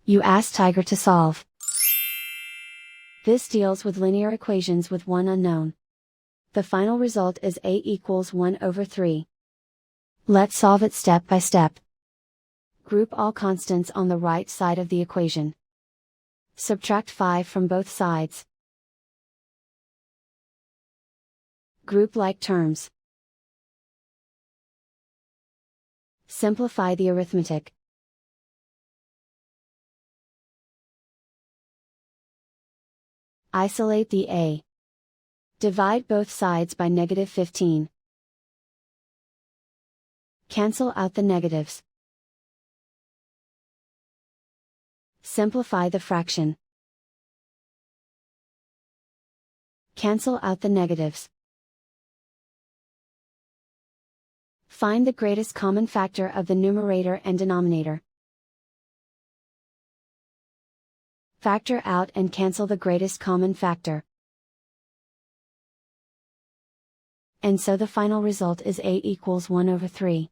You ask Tiger to solve. This deals with linear equations with one unknown. The final result is A equals 1 over 3. Let's solve it step by step. Group all constants on the right side of the equation. Subtract 5 from both sides. Group like terms. Simplify the arithmetic. Isolate the A. Divide both sides by -15. Cancel out the negatives. Simplify the fraction. Cancel out the negatives. Find the greatest common factor of the numerator and denominator. Factor out and cancel the greatest common factor. And so the final result is A equals 1 over 3.